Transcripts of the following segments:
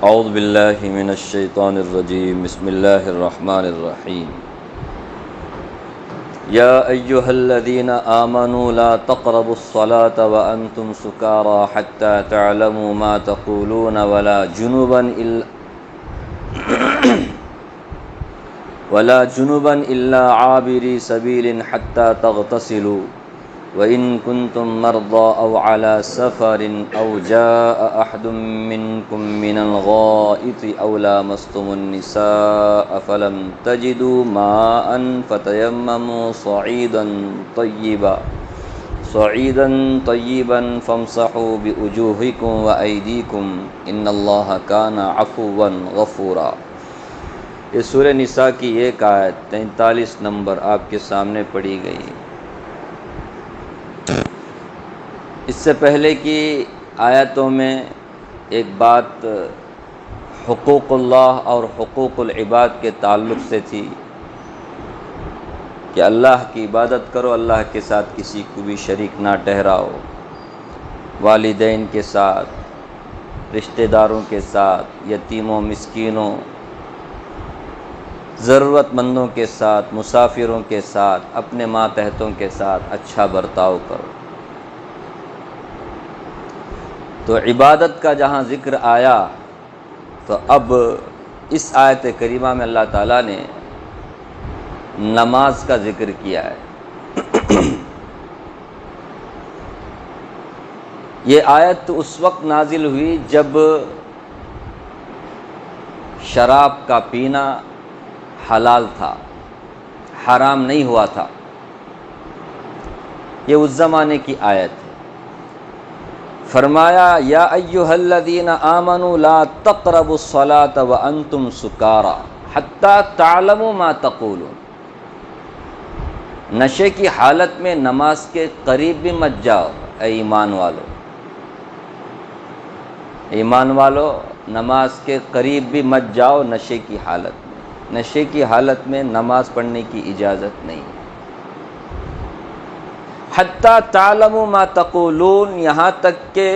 اعوذ باللہ من الشیطان الرجیم بسم اللہ الرحمن الرحیم یا ایہا الذین آمنوا لا تقربوا الصلاة وانتم سکارى حتى تعلموا ما تقولون ولا جنبا الا عابری سبیل حتى تغتسلوا وَإِن كُنتُم مَّرْضَىٰ أَوْ عَلَىٰ سَفَرٍ أَوْ جَاءَ أَحَدٌ مِّنكُم مِّنَ الْغَائِطِ أَوْ لَامَسْتُمُ النِّسَاءَ فَلَمْ تَجِدُوا مَاءً فَتَيَمَّمُوا صَعِيدًا طَيِّبًا فَامْسَحُوا بِوُجُوهِكُمْ وَأَيْدِيكُمْ إِنَّ اللَّهَ كَانَ عَفُوًّا غَفُورًا۔ یہ سورہ نساء کی ایک آیت 43 نمبر آپ کے سامنے پڑھی گئی۔ اس سے پہلے کی آیتوں میں ایک بات حقوق اللہ اور حقوق العباد کے تعلق سے تھی کہ اللہ کی عبادت کرو، اللہ کے ساتھ کسی کو بھی شریک نہ ٹھہراؤ، والدین کے ساتھ، رشتہ داروں کے ساتھ، یتیموں مسکینوں، ضرورت مندوں کے ساتھ، مسافروں کے ساتھ، اپنے ماتحتوں کے ساتھ اچھا برتاؤ کرو۔ تو عبادت کا جہاں ذکر آیا تو اب اس آیت کریمہ میں اللہ تعالیٰ نے نماز کا ذکر کیا ہے۔ یہ آیت اس وقت نازل ہوئی جب شراب کا پینا حلال تھا، حرام نہیں ہوا تھا۔ یہ اس زمانے کی آیت ہے۔ فرمایا یا ایھا الذین آمنوا لا تقربوا الصلاة وانتم سکارى حتی تعلموا ما تقولون۔ نشے کی حالت میں نماز کے قریب بھی مت جاؤ اے ایمان والو۔ ایمان والو نماز کے قریب بھی مت جاؤ نشے کی حالت میں۔ نشے کی حالت میں نماز پڑھنے کی اجازت نہیں۔ حتی تعلموا ما تقولون، یہاں تک کہ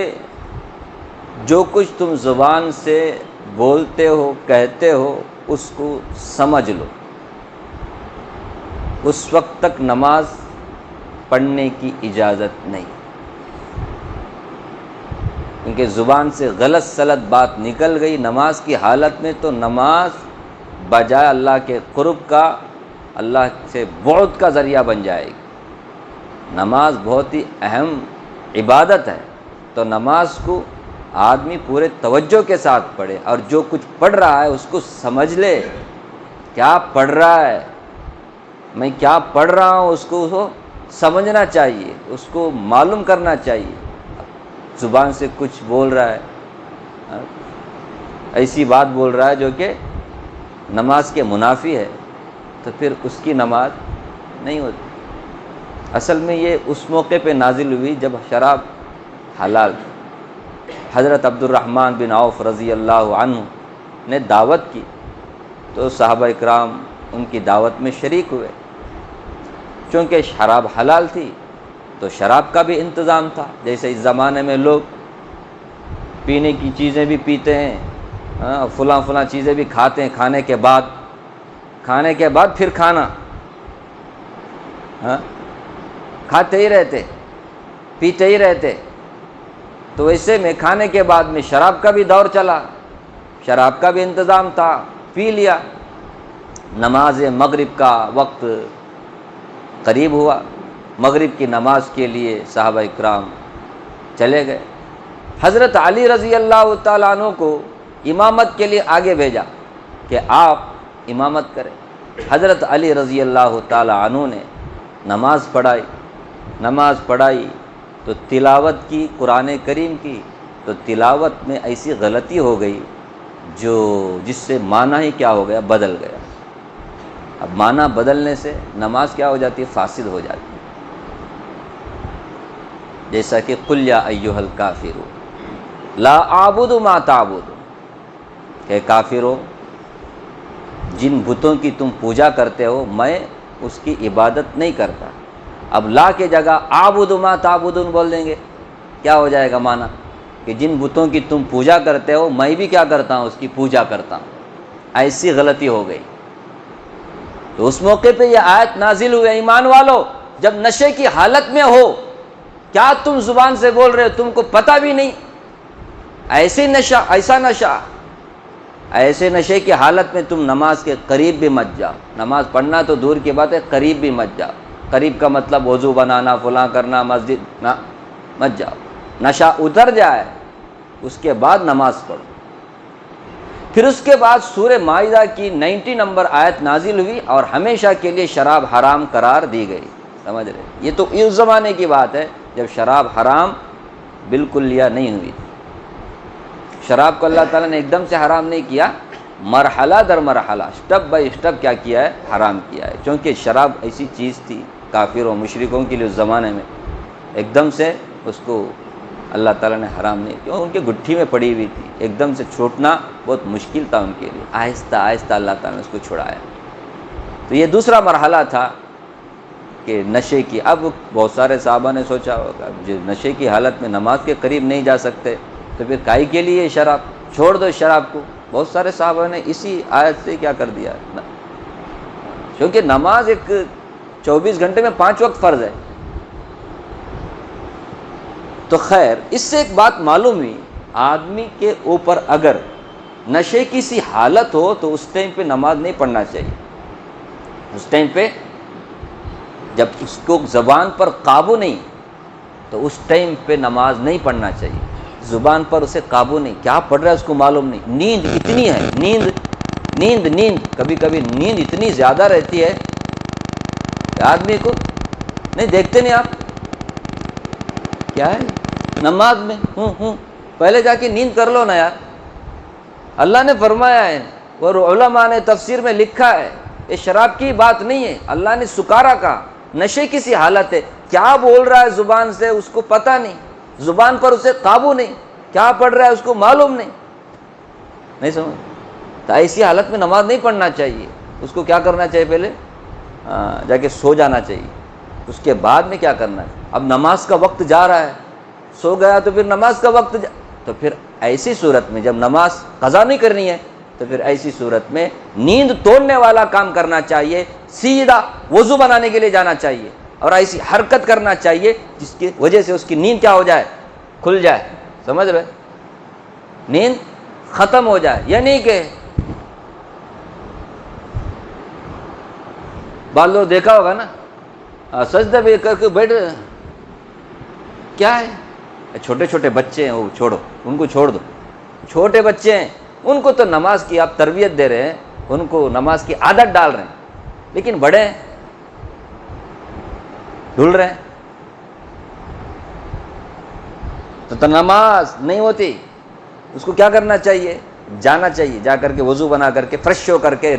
جو کچھ تم زبان سے بولتے ہو کہتے ہو اس کو سمجھ لو، اس وقت تک نماز پڑھنے کی اجازت نہیں۔ کیونکہ زبان سے غلط سلط بات نکل گئی نماز کی حالت میں تو نماز بجائے اللہ کے قرب کا اللہ سے بعد کا ذریعہ بن جائے گی۔ نماز بہت ہی اہم عبادت ہے، تو نماز کو آدمی پورے توجہ کے ساتھ پڑھے، اور جو کچھ پڑھ رہا ہے اس کو سمجھ لے کیا پڑھ رہا ہے، میں کیا پڑھ رہا ہوں، اس کو سمجھنا چاہیے، اس کو معلوم کرنا چاہیے۔ زبان سے کچھ بول رہا ہے، ایسی بات بول رہا ہے جو کہ نماز کے منافی ہے، تو پھر اس کی نماز نہیں ہوتی۔ اصل میں یہ اس موقع پہ نازل ہوئی جب شراب حلال تھی۔ حضرت عبد الرحمن بن عوف رضی اللہ عنہ نے دعوت کی تو صحابہ اکرام ان کی دعوت میں شریک ہوئے۔ چونکہ شراب حلال تھی تو شراب کا بھی انتظام تھا، جیسے اس زمانے میں لوگ پینے کی چیزیں بھی پیتے ہیں، فلاں چیزیں بھی کھاتے ہیں، کھانے کے بعد پھر کھانا، کھاتے ہی رہتے، پیتے ہی رہتے۔ تو ویسے میں کھانے کے بعد میں شراب کا بھی دور چلا، شراب کا بھی انتظام تھا، پی لیا۔ نماز مغرب کا وقت قریب ہوا، مغرب کی نماز کے لیے صحابہ اکرام چلے گئے۔ حضرت علی رضی اللہ تعالیٰ عنہ کو امامت کے لیے آگے بھیجا کہ آپ امامت کریں۔ حضرت علی رضی اللہ تعالیٰ عنہ نے نماز پڑھائی تو تلاوت کی قرآن کریم کی، تو تلاوت میں ایسی غلطی ہو گئی جس سے معنی ہی کیا ہو گیا، بدل گیا۔ اب معنی بدلنے سے نماز کیا ہو جاتی ہے، فاسد ہو جاتی ہے۔ جیسا کہ قل یا ایھا الکافرون لا اعبد ما تعبدون، کہ کافروں جن بتوں کی تم پوجا کرتے ہو میں اس کی عبادت نہیں کرتا۔ اب لا کے جگہ اعبد ما تعبدون بول دیں گے، کیا ہو جائے گا معنی؟ کہ جن بتوں کی تم پوجا کرتے ہو میں بھی کیا کرتا ہوں، اس کی پوجا کرتا ہوں، ایسی غلطی ہو گئی۔ تو اس موقع پہ یہ آیت نازل ہوئے، ایمان والو جب نشے کی حالت میں ہو، کیا تم زبان سے بول رہے ہو، تم کو پتہ بھی نہیں، ایسے نشہ، ایسا نشہ، ایسے نشے کی حالت میں تم نماز کے قریب بھی مت جاؤ۔ نماز پڑھنا تو دور کی بات ہے، قریب بھی مت جاؤ۔ قریب کا مطلب وضو بنانا، فلاں کرنا، مسجد نہ مت جاؤ۔ نشہ اتر جائے اس کے بعد نماز پڑھو۔ پھر اس کے بعد سورہ مائدہ کی 90 نمبر آیت نازل ہوئی اور ہمیشہ کے لیے شراب حرام قرار دی گئی۔ سمجھ رہے؟ یہ تو اس زمانے کی بات ہے جب شراب حرام بالکل لیا نہیں ہوئی تھی۔ شراب کو اللہ تعالیٰ نے ایک دم سے حرام نہیں کیا، مرحلہ در مرحلہ، اسٹیپ بائی اسٹیپ کیا کیا ہے، حرام کیا ہے۔ چونکہ شراب ایسی چیز تھی کافر و مشرکوں کے لیے اس زمانے میں، ایک دم سے اس کو اللہ تعالیٰ نے حرام نہیں کیا، ان کے گٹھی میں پڑی ہوئی تھی، ایک دم سے چھوٹنا بہت مشکل تھا ان کے لیے، آہستہ آہستہ اللہ تعالیٰ نے اس کو چھڑایا۔ تو یہ دوسرا مرحلہ تھا کہ نشے کی۔ اب بہت سارے صحابہ نے سوچا ہوگا جو نشے کی حالت میں نماز کے قریب نہیں جا سکتے تو پھر کائی کے لیے شراب، چھوڑ دو شراب کو۔ بہت سارے صحابہ نے اسی آیت سے کیا کر دیا، کیونکہ نماز ایک 24 گھنٹے میں 5 وقت فرض ہے۔ تو خیر، اس سے ایک بات معلوم ہوئی، آدمی کے اوپر اگر نشے کی سی حالت ہو تو اس ٹائم پہ نماز نہیں پڑھنا چاہیے۔ اس ٹائم پہ جب اس کو زبان پر قابو نہیں تو اس ٹائم پہ نماز نہیں پڑھنا چاہیے۔ زبان پر اسے قابو نہیں، کیا پڑھ رہا ہے اس کو معلوم نہیں، نیند اتنی ہے، نیند کبھی کبھی نیند اتنی زیادہ رہتی ہے کہ آدمی کو نہیں دیکھتے نہیں آپ کیا ہے نماز میں پہلے جا کے نیند کر لو نا یار۔ اللہ نے فرمایا ہے اور علماء نے تفسیر میں لکھا ہے، یہ شراب کی بات نہیں ہے، اللہ نے سکارا کہا، نشے کی سی حالت ہے، کیا بول رہا ہے زبان سے اس کو پتہ نہیں، زبان پر اسے قابو نہیں، کیا پڑھ رہا ہے اس کو معلوم نہیں سمجھ۔ تو ایسی حالت میں نماز نہیں پڑھنا چاہیے، اس کو کیا کرنا چاہیے، پہلے جا کے سو جانا چاہیے، اس کے بعد میں کیا کرنا ہے۔ اب نماز کا وقت جا رہا ہے، سو گیا تو پھر نماز کا وقت تو پھر ایسی صورت میں جب نماز قضا نہیں کرنی ہے تو پھر ایسی صورت میں نیند توڑنے والا کام کرنا چاہیے، سیدھا وضو بنانے کے لیے جانا چاہیے اور ایسی حرکت کرنا چاہیے جس کی وجہ سے اس کی نیند کیا ہو جائے، کھل جائے۔ سمجھ رہے؟ نیند ختم ہو جائے، یہ نہیں کہ بعض لوگ دیکھا ہوگا نا سجدہ بھی کر کے بیٹھ، کیا ہے، چھوٹے چھوٹے بچے ہیں وہ چھوڑو، ان کو چھوڑ دو، چھوٹے بچے ہیں ان کو تو نماز کی آپ تربیت دے رہے ہیں، ان کو نماز کی عادت ڈال رہے ہیں، لیکن بڑے ہیں ڈھول رہے ہیں تو نماز نہیں ہوتی۔ اس کو کیا کرنا چاہیے، جانا چاہیے، جا کر کے وضو بنا کر کے فریش ہو کر کے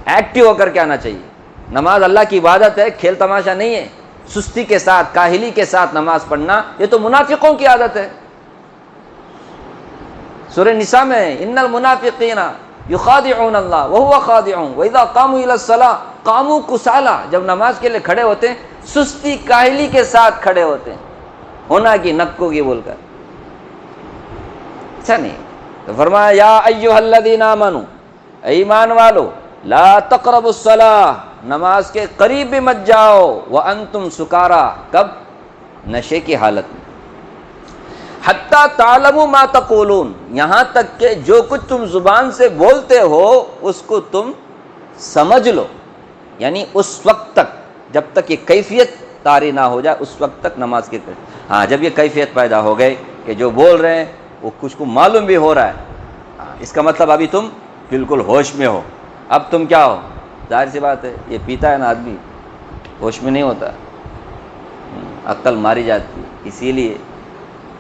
ایکٹیو ہو کر کے آنا چاہیے۔ نماز اللہ کی عبادت ہے، کھیل تماشا نہیں ہے۔ سستی کے ساتھ، کاہلی کے ساتھ نماز پڑھنا یہ تو منافقوں کی عادت ہے۔ سورہ نساء میں ان المنافقین یخادعون اللہ وهو خادعهم واذا قاموا الى الصلاة قاموا کسالى، جب نماز کے لیے کھڑے ہوتے ہیں سستی کاہلی کے ساتھ کھڑے ہوتے ہیں، ہونا کی نکوں کی بول کر، اچھا نہیں۔ تو فرمایا یا ایھا الذین آمنوا، ایمان والو، لا تقربوا الصلاة، نماز کے قریب بھی مت جاؤ، وانتم سکارا، کب، نشے کی حالت میں، حتی تعلموا ما تقولون، یہاں تک کہ جو کچھ تم زبان سے بولتے ہو اس کو تم سمجھ لو، یعنی اس وقت تک، جب تک یہ کیفیت طاری نہ ہو جائے اس وقت تک نماز کے قریب۔ ہاں جب یہ کیفیت پیدا ہو گئے کہ جو بول رہے ہیں وہ کچھ کو معلوم بھی ہو رہا ہے، اس کا مطلب ابھی تم بالکل ہوش میں ہو، اب تم کیا ہو، ظاہر سی بات ہے یہ پیتا ہے نا آدمی ہوش میں نہیں ہوتا، عقل ماری جاتی ہے، اسی لیے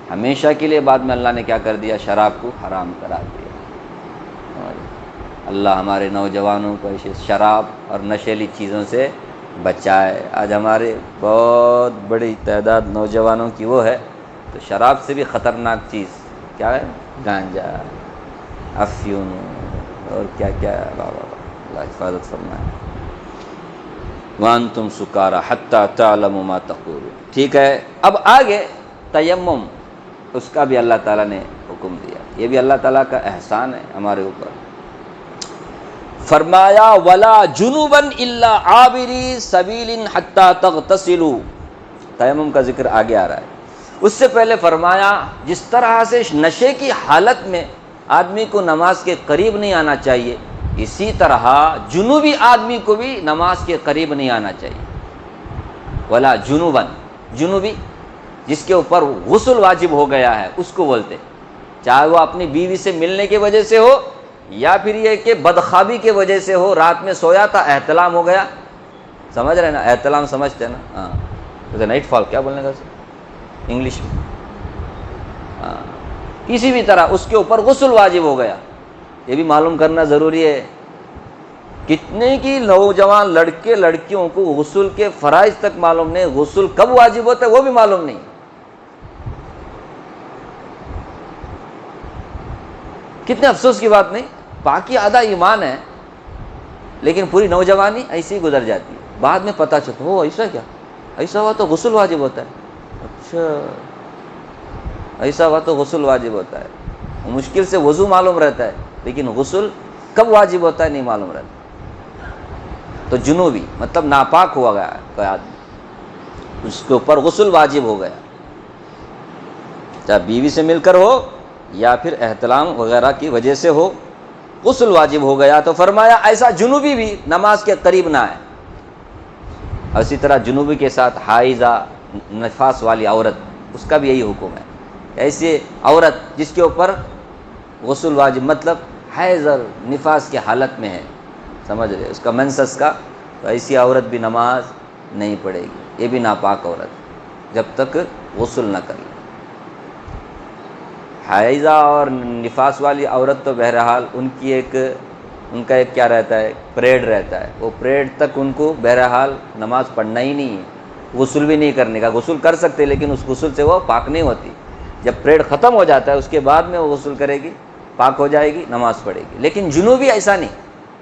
ہمیشہ کے لیے بعد میں اللہ نے کیا کر دیا، شراب کو حرام کرا دیا۔ اللہ ہمارے نوجوانوں کو ایسے شراب اور نشیلی چیزوں سے بچائے۔ آج ہمارے بہت بڑی تعداد نوجوانوں کی وہ ہے تو شراب سے بھی خطرناک چیز کیا ہے، گانجا، افیون اور کیا کیا، اللہ حفاظت فرمائے۔ وانتم سکارا حتی تعلموا ما تقولون، ٹھیک ہے۔ اب آگے تیمم، اس کا بھی اللہ تعالیٰ نے حکم دیا. یہ بھی اللہ تعالیٰ کا احسان ہے ہمارے اوپر. فرمایا ولا جنوبا الا عابری سبیل حتی تغتسلوا. تیمم کا ذکر آگے آ رہا ہے. اس سے پہلے فرمایا جس طرح سے نشے کی حالت میں آدمی کو نماز کے قریب نہیں آنا چاہیے، اسی طرح جنوبی آدمی کو بھی نماز کے قریب نہیں آنا چاہیے. ولا جنوبا، جنوبی جس کے اوپر غسل واجب ہو گیا ہے اس کو بولتے، چاہے وہ اپنی بیوی سے ملنے کی وجہ سے ہو یا پھر یہ کہ بدخوابی کی وجہ سے ہو، رات میں سویا تھا احتلام ہو گیا. سمجھ رہے نا؟ احتلام سمجھتے ہیں نا؟ ہاں، نائٹ فال کیا بولنے کا انگلش میں؟ ہاں، کسی بھی طرح اس کے اوپر غسل واجب ہو گیا. یہ بھی معلوم کرنا ضروری ہے. کتنے کی نوجوان لڑکے لڑکیوں کو غسل کے فرائض تک معلوم نہیں، غسل کب واجب ہوتا ہے وہ بھی معلوم نہیں. کتنے افسوس کی بات نہیں. باقی آدھا ایمان ہے لیکن پوری نوجوانی ایسے ہی گزر جاتی ہے. بعد میں پتہ چلتا وہ ایسا کیا، ایسا ہوا تو غسل واجب ہوتا ہے. اچھا ایسا ہوا تو غسل واجب ہوتا ہے. مشکل سے وضو معلوم رہتا ہے لیکن غسل کب واجب ہوتا ہے نہیں معلوم رہتا. تو جنوبی مطلب ناپاک ہوا گیا کوئی آدمی، اس کے اوپر غسل واجب ہو گیا، چاہے بیوی سے مل کر ہو یا پھر احتلام وغیرہ کی وجہ سے ہو، غسل واجب ہو گیا. تو فرمایا ایسا جنوبی بھی نماز کے قریب نہ آئے. اسی طرح جنوبی کے ساتھ حائضہ نفاس والی عورت، اس کا بھی یہی حکم ہے. ایسی عورت جس کے اوپر غسل واجب مطلب حیض اور نفاس کی حالت میں ہے، سمجھ رہے، اس کا منسس کا، تو ایسی عورت بھی نماز نہیں پڑھے گی. یہ بھی ناپاک عورت جب تک غسل نہ کر لے. حائضہ اور نفاس والی عورت تو بہرحال ان کا ایک کیا رہتا ہے، پریڈ رہتا ہے. وہ پریڈ تک ان کو بہرحال نماز پڑھنا ہی نہیں ہے، غسل بھی نہیں کرنے کا. غسل کر سکتے لیکن اس غسل سے وہ پاک نہیں ہوتی. جب پریڈ ختم ہو جاتا ہے اس کے بعد میں وہ غسل کرے گی، پاک ہو جائے گی، نماز پڑھے گی. لیکن جنوبی ایسا نہیں.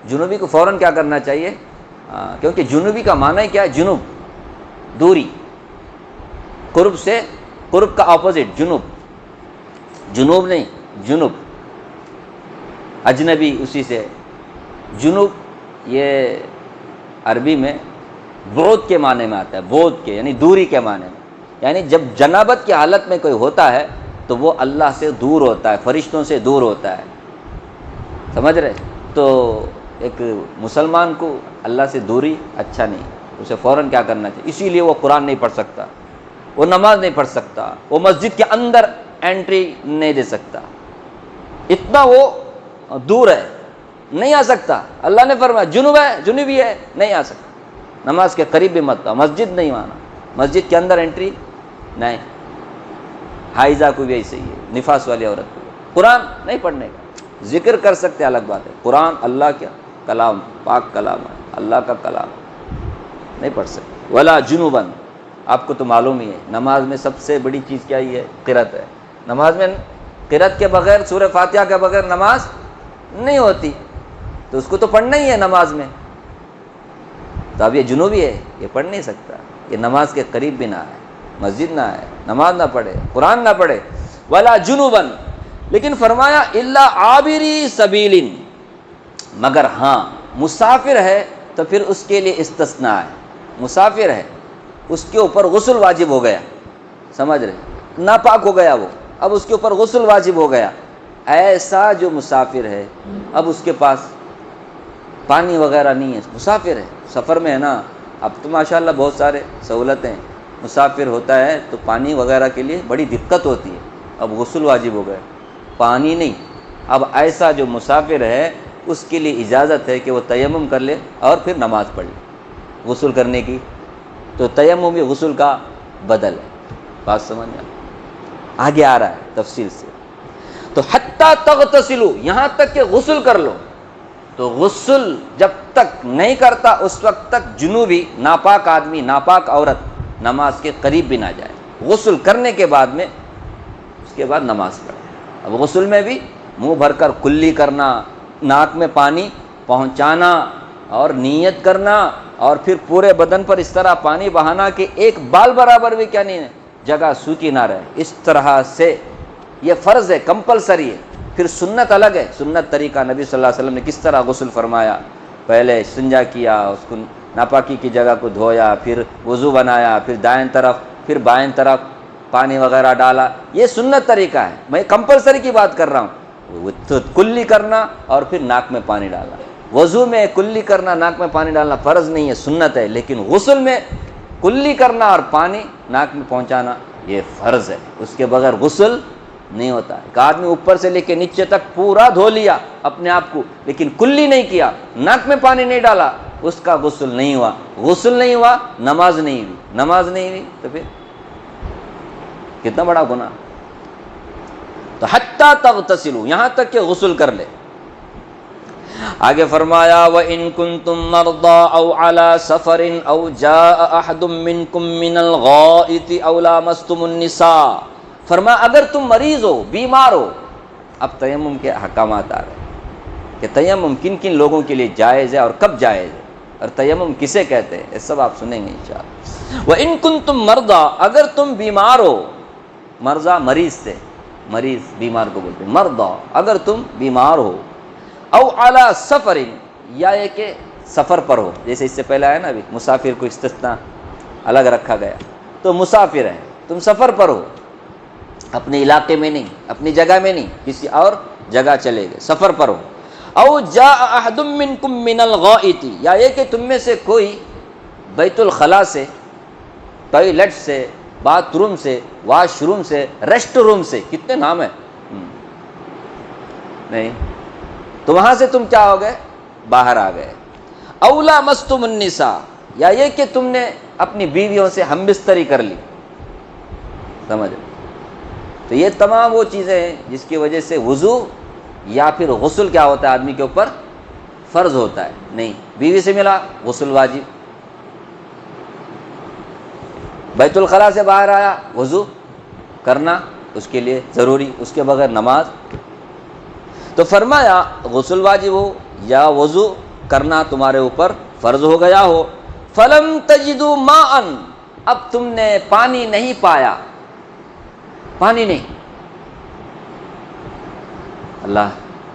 جنوبی کو فوراً کیا کرنا چاہیے، کیونکہ جنوبی کا معنی کیا ہے، جنوب، دوری، قرب سے، قرب کا اپوزٹ جنوب. جنوب نہیں، جنوب اجنبی، اسی سے جنوب. یہ عربی میں بعد کے معنی میں آتا ہے، بعد کے یعنی دوری کے معنی میں. یعنی جب جنابت کی حالت میں کوئی ہوتا ہے تو وہ اللہ سے دور ہوتا ہے، فرشتوں سے دور ہوتا ہے. سمجھ رہے؟ تو ایک مسلمان کو اللہ سے دوری اچھا نہیں، اسے فوراً کیا کرنا چاہیے. اسی لیے وہ قرآن نہیں پڑھ سکتا، وہ نماز نہیں پڑھ سکتا، وہ مسجد کے اندر انٹری نہیں دے سکتا، اتنا وہ دور ہے، نہیں آ سکتا. اللہ نے فرمایا جنوب ہے، جنوبی ہے، نہیں آ سکتا. نماز کے قریب بھی مت آؤ، مسجد نہیں آنا، مسجد کے اندر انٹری نہیں. حائضہ کو بھی ایسے ہی ہے، نفاس والی عورت کو. قرآن نہیں پڑھنے کا. ذکر کر سکتے الگ بات ہے، قرآن اللہ کا کلام، پاک کلام ہے، اللہ کا کلام، نہیں پڑھ سکتے. ولا جنوباً، آپ کو تو معلوم ہی ہے نماز میں سب سے بڑی چیز کیا ہی ہے، قرأت ہے. نماز میں قرأت کے بغیر، سورہ فاتحہ کے بغیر نماز نہیں ہوتی. تو اس کو تو پڑھنا ہی ہے نماز میں. تو اب یہ جنوبی ہے، یہ پڑھ نہیں سکتا، یہ نماز کے قریب بھی نہ آئے، مسجد نہ آئے، نماز نہ پڑھے، قرآن نہ پڑھے. ولا جنوباً، لیکن فرمایا الا عابری سبیل، مگر ہاں مسافر ہے تو پھر اس کے لیے استثناء ہے. مسافر ہے، اس کے اوپر غسل واجب ہو گیا، سمجھ رہے، ناپاک ہو گیا وہ، اب اس کے اوپر غسل واجب ہو گیا. ایسا جو مسافر ہے، اب اس کے پاس پانی وغیرہ نہیں ہے، مسافر ہے، سفر میں ہے نا. اب تو ماشاءاللہ بہت سارے سہولتیں، مسافر ہوتا ہے تو پانی وغیرہ کے لیے بڑی دقت ہوتی ہے. اب غسل واجب ہو گئے، پانی نہیں. اب ایسا جو مسافر ہے اس کے لیے اجازت ہے کہ وہ تیمم کر لے اور پھر نماز پڑھ لے غسل کرنے کی. تو تیمم بھی غسل کا بدل ہے. بات سمجھ میں آگے آ رہا ہے تفصیل سے. تو حتی تغتسلوا، یہاں تک کہ غسل کر لو. تو غسل جب تک نہیں کرتا اس وقت تک جنوبی ناپاک آدمی، ناپاک عورت نماز کے قریب بھی نہ جائے. غسل کرنے کے بعد میں اس کے بعد نماز پڑھے. اب غسل میں بھی منہ بھر کر کلی کرنا، ناک میں پانی پہنچانا اور نیت کرنا، اور پھر پورے بدن پر اس طرح پانی بہانا کہ ایک بال برابر بھی کیا نہیں ہے جگہ سوکھی نہ رہے. اس طرح سے یہ فرض ہے، کمپلسری ہے۔ پھر سنت الگ ہے، سنت طریقہ نبی صلی اللہ علیہ وسلم نے کس طرح غسل فرمایا، پہلے استنجا کیا، اس کو ناپاکی کی جگہ کو دھویا، پھر وضو بنایا، پھر دائیں طرف پھر بائیں طرف پانی وغیرہ ڈالا، یہ سنت طریقہ ہے۔ میں کمپلسری کی بات کر رہا ہوں، تو کلی کرنا اور پھر ناک میں پانی ڈالنا۔ وضو میں کلی کرنا، ناک میں پانی ڈالنا فرض نہیں ہے، سنت ہے، لیکن غسل میں کلی کرنا اور پانی ناک میں پہنچانا یہ فرض ہے، اس کے بغیر غسل نہیں ہوتا ہے۔ ایک آدمی اوپر سے لے کے نیچے تک پورا دھو لیا اپنے آپ کو، لیکن کلی نہیں کیا، ناک میں پانی نہیں ڈالا، اس کا غسل نہیں ہوا۔ غسل نہیں ہوا، نماز نہیں ہوئی، نماز نہیں ہوئی تو پھر کتنا بڑا گناہ۔ تو حتی تغتسلوا، یہاں تک کہ غسل کر لے۔ آگے فرمایا وَإِن كُنتُم مَّرْضَىٰ أَوْ عَلَىٰ سَفَرٍ أَوْ جَاءَ أَحَدٌ مِّنكُم مِّنَ الْغَائِطِ أَوْ لَامَسْتُمُ النِّسَاءَ، فرمایا اگر تم مریض ہو، بیمار ہو۔ اب تیمم کے احکامات آ رہے ہیں کہ تیمم کن کن لوگوں کے لیے جائز ہے اور کب جائز ہے، اور تیمم کسے کہتے ہیں، یہ سب آپ سنیں گے انشاءاللہ۔ وَإِن كُنتُم مَّرْضَىٰ، اگر تم بیمار ہو، مرضى مریض سے، مریض بیمار کو بولتے ہیں مرضى، اگر تم بیمار ہو، او علی سفر، یا یہ کہ سفر پر ہو، جیسے اس سے پہلے آیا نا ابھی مسافر کو استثناء الگ رکھا گیا، تو مسافر ہے، تم سفر پر ہو، اپنے علاقے میں نہیں، اپنی جگہ میں نہیں، کسی اور جگہ چلے گئے، سفر پر ہو۔ او جاء احد منکم من الغائط، یا یہ کہ تم میں سے کوئی بیت الخلاء سے، ٹوائلٹ سے، باتھ روم سے، واش روم سے، ریسٹ روم سے، کتنے نام ہیں نہیں، تو وہاں سے تم کیا ہو گئے، باہر آ گئے۔ او لامستم النساء، یا یہ کہ تم نے اپنی بیویوں سے ہم بستری کر لی، سمجھ۔ تو یہ تمام وہ چیزیں ہیں جس کی وجہ سے وضو یا پھر غسل کیا ہوتا ہے آدمی کے اوپر، فرض ہوتا ہے۔ نہیں، بیوی سے ملا غسل واجب، بیت الخلاء سے باہر آیا وضو کرنا اس کے لیے ضروری، اس کے بغیر نماز۔ تو فرمایا غسل واجب ہو یا وضو کرنا تمہارے اوپر فرض ہو گیا ہو، فلم تجدوا ماء، اب تم نے پانی نہیں پایا، پانی نہیں۔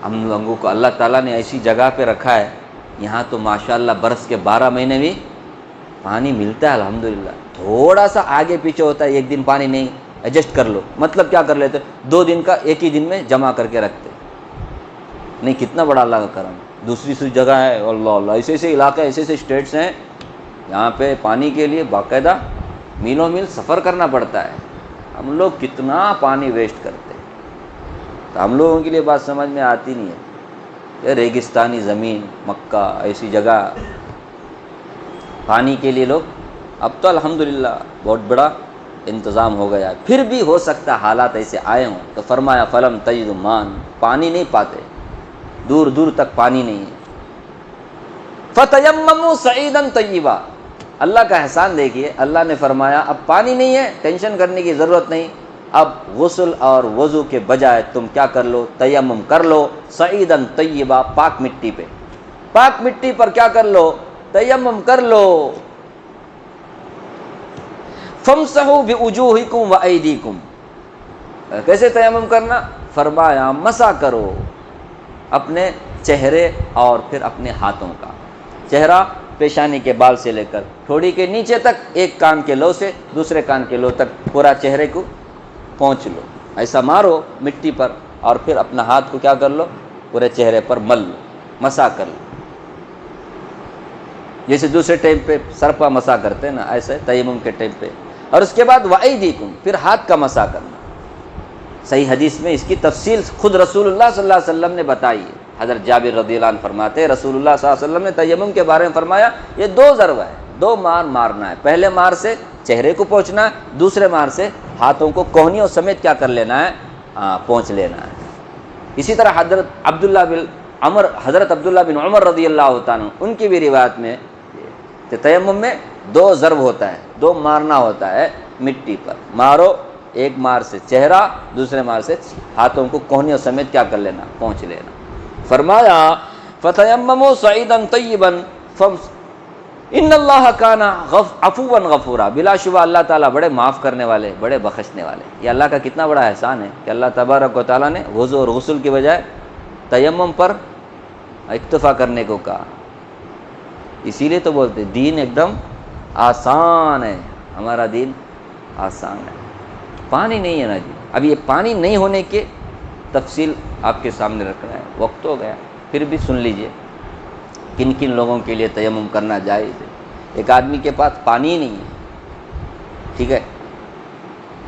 ہم لوگوں کو اللہ تعالیٰ نے ایسی جگہ پہ رکھا ہے، یہاں تو ماشاءاللہ برس کے 12 مہینے بھی پانی ملتا ہے الحمدللہ۔ تھوڑا سا آگے پیچھے ہوتا ہے، ایک دن پانی نہیں، ایڈجسٹ کر لو، مطلب کیا کر لیتے، 2 دن کا ایک ہی دن میں جمع کر کے رکھتے نہیں۔ کتنا بڑا اللہ کا کرم، دوسری جگہ ہے، اللہ اللہ، ایسے ایسے علاقے، ایسے ایسے اسٹیٹس ہیں یہاں پہ پانی کے لیے باقاعدہ میلوں میل سفر کرنا پڑتا ہے۔ ہم لوگ کتنا پانی ویسٹ کرتے ہیں، تو ہم لوگوں کے لیے بات سمجھ میں آتی نہیں ہے۔ یہ ریگستانی زمین، مکہ ایسی جگہ، پانی کے لیے لوگ، اب تو الحمدللہ بہت بڑا انتظام ہو گیا ہے، پھر بھی ہو سکتا حالات ایسے آئے ہوں۔ تو فرمایا فلم تجدوا ماء، پانی نہیں پاتے، دور دور تک پانی نہیں ہے۔ فتیمموا صعیدا طیبا، اللہ کا احسان دیکھیے، اللہ نے فرمایا اب پانی نہیں ہے، ٹینشن کرنے کی ضرورت نہیں، اب غسل اور وضو کے بجائے تم کیا کر لو، تیمم کر لو، صعیدا طیبا، پاک مٹی پہ، پاک مٹی پر کیا کر لو، تیمم کر لو۔ فامسحوا بوجوہکم وایدیکم، کیسے تیمم کرنا، فرمایا مسح کرو اپنے چہرے اور پھر اپنے ہاتھوں کا، چہرہ پیشانی کے بال سے لے کر ٹھوڑی کے نیچے تک، ایک کان کے لو سے دوسرے کان کے لو تک پورا چہرے کو پہنچ لو، ایسا مارو مٹی پر، اور پھر اپنا ہاتھ کو کیا کر لو، پورے چہرے پر مل لو، مسح کر لو، جیسے دوسرے ٹائم پہ سر پر مسح کرتے ہیں نا، ایسے تیمم کے ٹائم پہ۔ اور اس کے بعد وایدیکم، پھر ہاتھ کا مسح کرنا۔ صحیح حدیث میں اس کی تفصیل خود رسول اللہ صلی اللہ علیہ وسلم نے بتائی ہے۔ حضرت جابر رضی اللہ عنہ فرماتے ہیں رسول اللہ صلی اللہ علیہ وسلم نے تیمم کے بارے میں فرمایا یہ 2 ضرب ہے، 2 مار مارنا ہے، پہلے مار سے چہرے کو پہنچنا ہے، دوسرے مار سے ہاتھوں کو کوہنیوں سمیت کیا کر لینا ہے، پہنچ لینا ہے۔ اسی طرح حضرت عبداللہ بن عمر رضی اللہ تعالیٰ ان کی بھی روایت میں تیمم میں 2 ضرب ہوتا ہے، 2 مارنا ہوتا ہے مٹی پر، مارو، ایک مار سے چہرہ، دوسرے مار سے ہاتھوں کو کوہنیوں سمیت کیا کر لینا، پہنچ لینا۔ فرمایا فتیمموا صعیدا طیبا، ان اللہ کان عفوا غفورا، بلا شبہ اللہ تعالیٰ بڑے معاف کرنے والے، بڑے بخشنے والے۔ یہ اللہ کا کتنا بڑا احسان ہے کہ اللہ تبارک و تعالیٰ نے وضو اور غسل کی بجائے تیمم پر اکتفا کرنے کو کہا۔ اسی لیے تو بولتے دین ایک دم آسان ہے، ہمارا دین آسان ہے۔ پانی نہیں ہے نا جی، اب یہ پانی نہیں ہونے کے تفصیل آپ کے سامنے رکھنا ہے، وقت ہو گیا، پھر بھی سن لیجئے کن کن لوگوں کے لیے تیمم کرنا جائز ہے۔ ایک آدمی کے پاس پانی ہی نہیں ہے، ٹھیک ہے،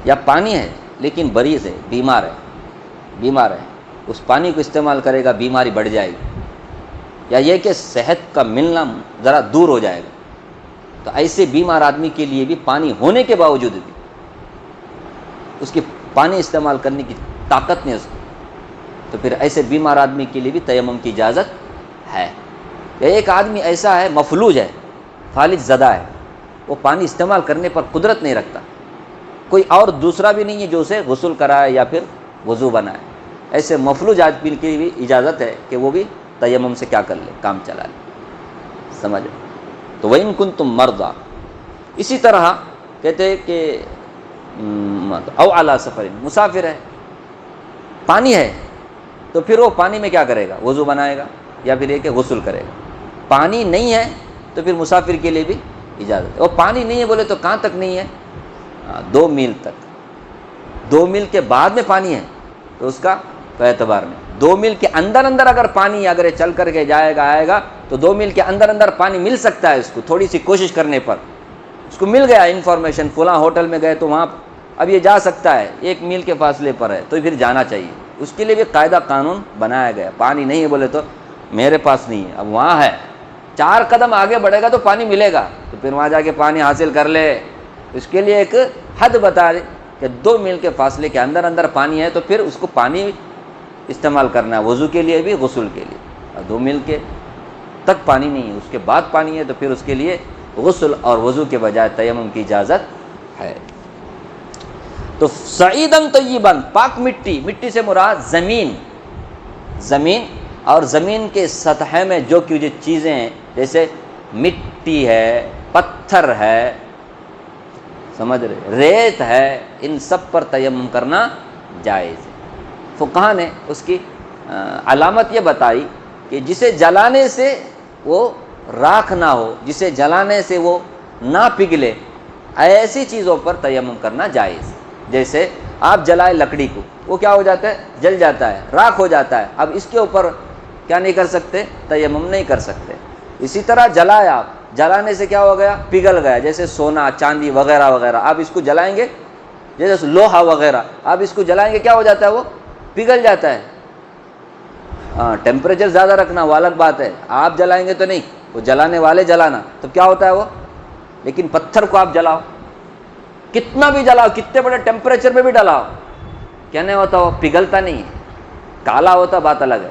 یا پانی ہے لیکن مریض ہے، بیمار ہے، اس پانی کو استعمال کرے گا بیماری بڑھ جائے گی، یا یہ کہ صحت کا ملنا ذرا دور ہو جائے گا، تو ایسے بیمار آدمی کے لیے بھی پانی ہونے کے باوجود بھی اس کی پانی استعمال کرنے کی طاقت نہیں اس کو، تو پھر ایسے بیمار آدمی کے لیے بھی تیمم کی اجازت ہے۔ یا ایک آدمی ایسا ہے مفلوج ہے، فالج زدہ ہے، وہ پانی استعمال کرنے پر قدرت نہیں رکھتا، کوئی اور دوسرا بھی نہیں ہے جو اسے غسل کرائے یا پھر وضو بنائے، ایسے مفلوج آدمی کی بھی اجازت ہے کہ وہ بھی تیمم سے کیا کر لے، کام چلا لے، سمجھ۔ تو وَإِن كُنتُم مَرْضَىٰ، اسی طرح کہتے ہیں کہ او علی سفر، مسافر ہے، پانی ہے تو پھر وہ پانی میں کیا کرے گا، وضو بنائے گا یا پھر یہ کہ غسل کرے گا۔ پانی نہیں ہے تو پھر مسافر کے لیے بھی اجازت ہے۔ اور پانی نہیں ہے بولے تو کہاں تک نہیں ہے، 2 میل تک، 2 میل کے بعد میں پانی ہے تو اس کا تو اعتبار نہیں، 2 میل کے اندر اگر پانی اگر یہ چل کر کے جائے گا آئے گا تو 2 میل کے اندر پانی مل سکتا ہے، اس کو تھوڑی سی کوشش کرنے پر اس کو مل گیا انفارمیشن، فلاں ہوٹل میں گئے تو وہاں اب یہ جا سکتا ہے، 1 میل کے فاصلے پر ہے تو پھر جانا چاہیے، اس کے لیے بھی قاعدہ قانون بنایا گیا۔ پانی نہیں ہے بولے تو میرے پاس نہیں ہے، اب وہاں ہے، 4 قدم آگے بڑھے گا تو پانی ملے گا، تو پھر وہاں جا کے پانی حاصل کر لے، اس کے لیے ایک حد بتا دے کہ 2 میل کے فاصلے کے اندر پانی ہے تو پھر اس کو پانی استعمال کرنا ہے، وضو کے لیے بھی غسل کے لیے۔ اور 2 میل کے تک پانی نہیں ہے، اس کے بعد پانی ہے تو پھر اس کے لیے غسل اور وضو کے بجائے تیمم کی اجازت ہے۔ تو سعیدن طیبن، پاک مٹی سے مراد زمین اور زمین کے سطح میں جو کہ چیزیں ہیں جیسے مٹی ہے، پتھر ہے، سمجھ رہے، ریت ہے، ان سب پر تیمم کرنا جائز ہے۔ فقہاء نے اس کی علامت یہ بتائی کہ جسے جلانے سے وہ راکھ نہ ہو، جسے جلانے سے وہ نہ پگھلے، ایسی چیزوں پر تیمم کرنا جائز ہے۔ جیسے آپ جلائے لکڑی کو، وہ کیا ہو جاتا ہے، جل جاتا ہے، راکھ ہو جاتا ہے، اب اس کے اوپر کیا نہیں کر سکتے، تیمم نہیں کر سکتے۔ اسی طرح جلایا، آپ جلانے سے کیا ہو گیا، پگھل گیا، جیسے سونا چاندی وغیرہ وغیرہ، آپ اس کو جلائیں گے، جیسے لوہا وغیرہ آپ اس کو جلائیں گے کیا ہو جاتا ہے، وہ پگھل جاتا ہے۔ ہاں، ٹیمپریچر زیادہ رکھنا وہ الگ بات ہے، آپ جلائیں گے تو نہیں، وہ جلانے والے جلانا، تو کیا ہوتا ہے وہ۔ لیکن پتھر کو آپ جلاؤ، کتنا بھی جلاؤ، کتنے بڑے ٹیمپریچر میں بھی ڈلاؤ، کیا نہیں ہوتا، وہ پگھلتا نہیں ہے، کالا ہوتا بات الگ ہے۔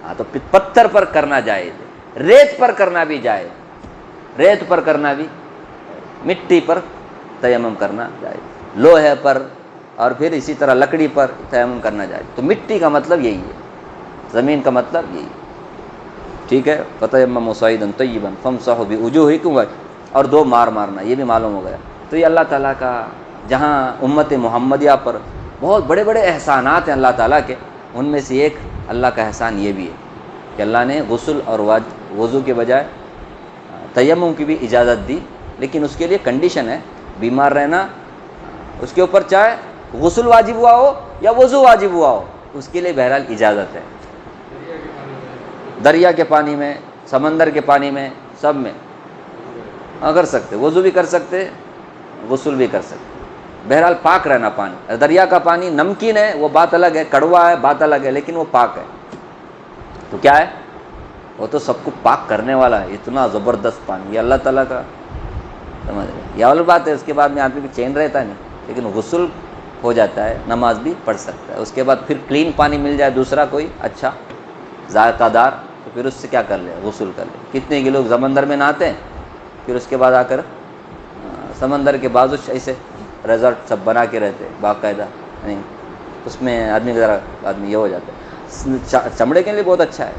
ہاں، تو پتھر پر کرنا جائز ہے، ریت پر کرنا بھی جائز، ریت پر کرنا بھی، مٹی پر تیمم کرنا جائز، لوہے پر اور پھر اسی طرح لکڑی پر تیمم کرنا جائز۔ تو مٹی کا مطلب یہی ہے، زمین کا مطلب یہی ہے، ٹھیک ہے۔ فَتَيَمَّمُوا صَعِيدًا طَيِّبًا فَامْسَحُوا بِوُجُوهِكُمْ، اور 2 مارنا یہ بھی معلوم ہو گیا۔ تو یہ اللہ تعالیٰ کا جہاں امت محمدیہ پر بہت بڑے بڑے احسانات ہیں اللہ تعالیٰ کے، ان میں سے ایک اللہ کا احسان یہ بھی ہے کہ اللہ نے غسل اور وضو کے بجائے تیمم کی بھی اجازت دی، لیکن اس کے لیے کنڈیشن ہے، بیمار رہنا، اس کے اوپر چاہے غسل واجب ہوا ہو یا وضو واجب ہوا ہو، اس کے لیے بہرحال اجازت ہے۔ دریا کے پانی میں، سمندر کے پانی میں، سب میں کر سکتے، وضو بھی کر سکتے، غسل بھی کر سکتے، بہرحال پاک رہنا پانی۔ دریا کا پانی نمکین ہے وہ بات الگ ہے، کڑوا ہے بات الگ ہے، لیکن وہ پاک ہے، تو کیا ہے، وہ تو سب کو پاک کرنے والا ہے، اتنا زبردست پانی، یہ اللہ تعالیٰ کا، سمجھ رہے، یہ والی بات ہے۔ اس کے بعد میں آدمی بھی چین رہتا ہے نہیں، لیکن غسل ہو جاتا ہے، نماز بھی پڑھ سکتا ہے، اس کے بعد پھر کلین پانی مل جائے دوسرا کوئی اچھا ذائقہ دار، تو پھر اس سے کیا کر لے، غسل کر لے۔ کتنے کے لوگ سمندر میں نہاتے ہیں، پھر اس کے بعد آ کر سمندر کے بازو ایسے ریزورٹ سب بنا کے رہتے باقاعدہ، نہیں اس میں آدمی ذرا آدمی یہ ہو جاتا ہے، چمڑے کے لیے بہت اچھا ہے،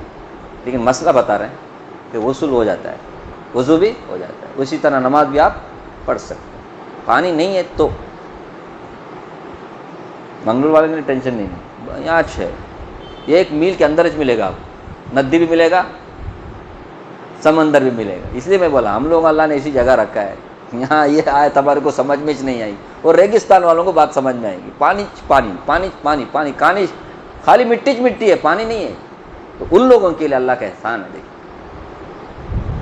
لیکن مسئلہ بتا رہے ہیں کہ غسل ہو جاتا ہے، وضو بھی ہو جاتا ہے، اسی طرح نماز بھی آپ پڑھ سکتے ہیں۔ پانی نہیں ہے تو منگلور والے نے ٹینشن نہیں، یہاں ہے، یہ 1 میل کے اندر ملے گا، آپ ندی بھی ملے گا، سمندر بھی ملے گا۔ اس لیے میں بولا ہم لوگ اللہ نے اسی جگہ رکھا ہے، یہاں یہ آیت ہمارے کو سمجھ میں نہیں آئی، اور ریگستان والوں کو بات سمجھ میں آئے گی، پانی پانی پانی پانی پانی، کانی خالی مٹی مٹی ہے، پانی نہیں ہے، تو ان لوگوں کے لیے اللہ کا احسان ہے دیکھیں۔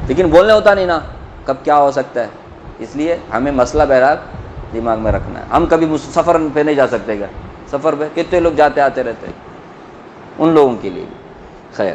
لیکن بولنے ہوتا نہیں نا کب کیا ہو سکتا ہے، اس لیے ہمیں مسئلہ بہرحال دماغ میں رکھنا ہے۔ ہم کبھی سفر پہ نہیں جا سکتے، گا سفر پہ کتنے لوگ جاتے آتے رہتے ہیں، ان لوگوں کے لیے بھی خیر۔